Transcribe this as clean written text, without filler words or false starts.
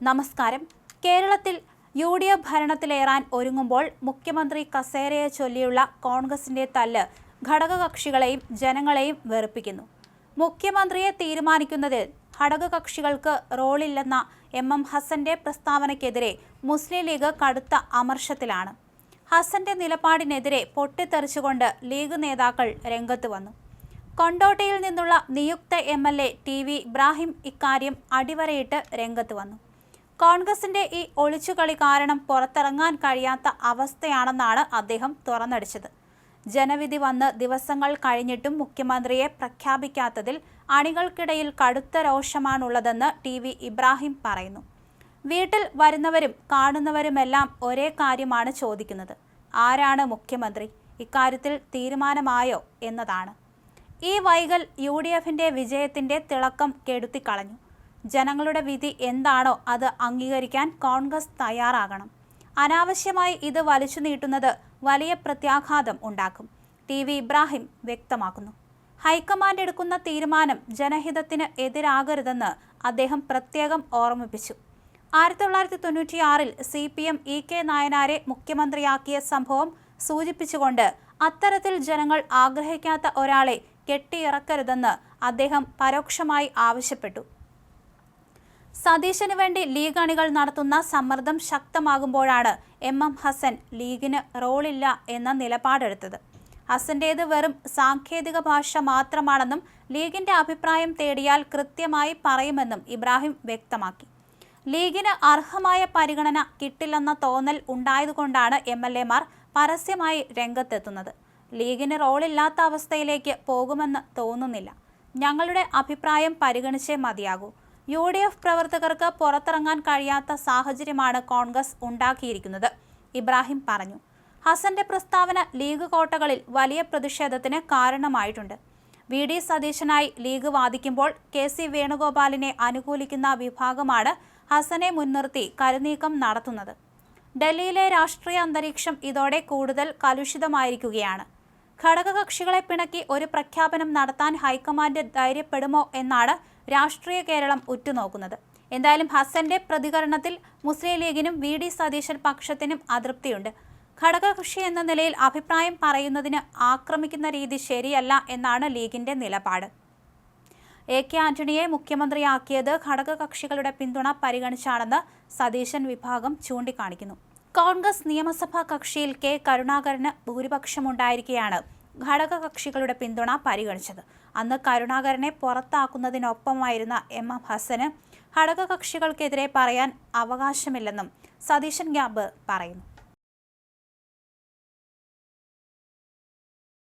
നമസ്കാരം. കേരളത്തിൽ UDF ഭരണത്തിലേറാൻ ഒരുങ്ങുമ്പോൾ മുഖ്യമന്ത്രി കസേരയെ ചൊല്ലിയുള്ള കോൺഗ്രസിന്റെ തല്ല് ഘടകകക്ഷികളെയും ജനങ്ങളെയും വെറുപ്പിക്കുന്നു. മുഖ്യമന്ത്രിയെ തീരുമാനിക്കുന്നതിൽ ഘടകകക്ഷികൾക്ക് റോളില്ലെന്ന MM ഹസന്റെ പ്രസ്താവനയ്ക്കെതിരെ മുസ്ലിം ലീഗ് കടുത്ത അമർഷത്തിലാണ്. ഹസന്റെ നിലപാടിനെതിരെ പൊട്ടിത്തെറിച്ചുകൊണ്ട് ലീഗ് നേതാക്കൾ രംഗത്ത് വന്നു. കൊണ്ടോട്ടിയിൽ നിന്നുള്ള നിയുക്ത MLA TV ഇബ്രാഹിം ഇക്കാര്യം അടിവരയിട്ട് രംഗത്ത് വന്നു. കോൺഗ്രസിന്റെ ഈ ഒളിച്ചുകളി കാരണം പുറത്തിറങ്ങാൻ കഴിയാത്ത അവസ്ഥയാണെന്നാണ് അദ്ദേഹം തുറന്നടിച്ചത്. ജനവിധി വന്ന് ദിവസങ്ങൾ കഴിഞ്ഞിട്ടും മുഖ്യമന്ത്രിയെ പ്രഖ്യാപിക്കാത്തതിൽ അണികൾക്കിടയിൽ കടുത്ത രോഷമാണുള്ളതെന്ന് TV ഇബ്രാഹിം പറയുന്നു. വീട്ടിൽ വരുന്നവരും കാണുന്നവരുമെല്ലാം ഒരേ കാര്യമാണ് ചോദിക്കുന്നത്: ആരാണ് മുഖ്യമന്ത്രി? ഇക്കാര്യത്തിൽ തീരുമാനമായോ എന്നതാണ്. ഈ വൈകൽ UDFന്റെ വിജയത്തിന്റെ തിളക്കം കെടുത്തിക്കളഞ്ഞു. ജനങ്ങളുടെ വിധി എന്താണോ അത് അംഗീകരിക്കാൻ കോൺഗ്രസ് തയ്യാറാകണം. അനാവശ്യമായി ഇത് വലിച്ചു നീട്ടുന്നത് വലിയ പ്രത്യാഘാതം ഉണ്ടാക്കും. TV ഇബ്രാഹിം വ്യക്തമാക്കുന്നു. ഹൈക്കമാൻഡ് എടുക്കുന്ന തീരുമാനം ജനഹിതത്തിന് എതിരാകരുതെന്ന് അദ്ദേഹം പ്രത്യേകം ഓർമ്മിപ്പിച്ചു. 1996-ൽ CPM EK നായനാരെ മുഖ്യമന്ത്രിയാക്കിയ സംഭവം സൂചിപ്പിച്ചുകൊണ്ട് അത്തരത്തിൽ ജനങ്ങൾ ആഗ്രഹിക്കാത്ത ഒരാളെ കെട്ടിയിറക്കരുതെന്ന് അദ്ദേഹം പരോക്ഷമായി ആവശ്യപ്പെട്ടു. സതീശന് വേണ്ടി ലീഗ് അണികൾ നടത്തുന്ന സമ്മർദ്ദം ശക്തമാകുമ്പോഴാണ് MM ഹസൻ ലീഗിന് റോളില്ല എന്ന നിലപാടെടുത്തത്. ഹസന്റേത് വെറും സാങ്കേതിക ഭാഷ മാത്രമാണെന്നും ലീഗിന്റെ അഭിപ്രായം തേടിയാൽ കൃത്യമായി പറയുമെന്നും ഇബ്രാഹിം വ്യക്തമാക്കി. ലീഗിന് അർഹമായ പരിഗണന കിട്ടില്ലെന്ന തോന്നൽ ഉണ്ടായതുകൊണ്ടാണ് MLA മാർ പരസ്യമായി രംഗത്തെത്തുന്നത്. ലീഗിന് റോളില്ലാത്ത അവസ്ഥയിലേക്ക് പോകുമെന്ന് തോന്നുന്നില്ല. ഞങ്ങളുടെ അഭിപ്രായം പരിഗണിച്ചേ മതിയാകൂ. UDF പ്രവർത്തകർക്ക് പുറത്തിറങ്ങാൻ കഴിയാത്ത സാഹചര്യമാണ് കോൺഗ്രസ് ഉണ്ടാക്കിയിരിക്കുന്നത്, ഇബ്രാഹിം പറഞ്ഞു. ഹസന്റെ പ്രസ്താവന ലീഗ് കോട്ടകളിൽ വലിയ പ്രതിഷേധത്തിന് കാരണമായിട്ടുണ്ട്. VD സതീശനായി ലീഗ് വാദിക്കുമ്പോൾ KC വേണുഗോപാലിനെ അനുകൂലിക്കുന്ന വിഭാഗമാണ് ഹസനെ മുൻനിർത്തി കരുനീക്കം നടത്തുന്നത്. ഡൽഹിയിലെ രാഷ്ട്രീയ അന്തരീക്ഷം ഇതോടെ കൂടുതൽ കലുഷിതമായിരിക്കുകയാണ്. ഘടകകക്ഷികളെ പിണക്കി ഒരു പ്രഖ്യാപനം നടത്താൻ ഹൈക്കമാൻഡ് ധൈര്യപ്പെടുമോ എന്നാണ് രാഷ്ട്രീയ കേരളം ഉറ്റുനോക്കുന്നത്. എന്തായാലും ഹസന്റെ പ്രതികരണത്തിൽ മുസ്ലിം ലീഗിനും VD സതീശൻ പക്ഷത്തിനും അതൃപ്തിയുണ്ട്. ഘടകകക്ഷി എന്ന നിലയിൽ അഭിപ്രായം പറയുന്നതിന് ആക്രമിക്കുന്ന രീതി ശരിയല്ല എന്നാണ് ലീഗിന്റെ നിലപാട്. AK ആന്റണിയെ മുഖ്യമന്ത്രിയാക്കിയത് ഘടകകക്ഷികളുടെ പിന്തുണ പരിഗണിച്ചാണെന്ന് സതീശൻ വിഭാഗം ചൂണ്ടിക്കാണിക്കുന്നു. കോൺഗ്രസ് നിയമസഭാ കക്ഷിയിൽ K കരുണാകരന് ഭൂരിപക്ഷമുണ്ടായിരിക്കെയാണ് ഘടകകക്ഷികളുടെ പിന്തുണ പരിഗണിച്ചത്. അന്ന് കരുണാകരനെ പുറത്താക്കുന്നതിനൊപ്പമായിരുന്ന MM ഹസന് ഘടകകക്ഷികൾക്കെതിരെ പറയാൻ അവകാശമില്ലെന്നും സതീശൻ ഗ്യാബ് പറയുന്നു.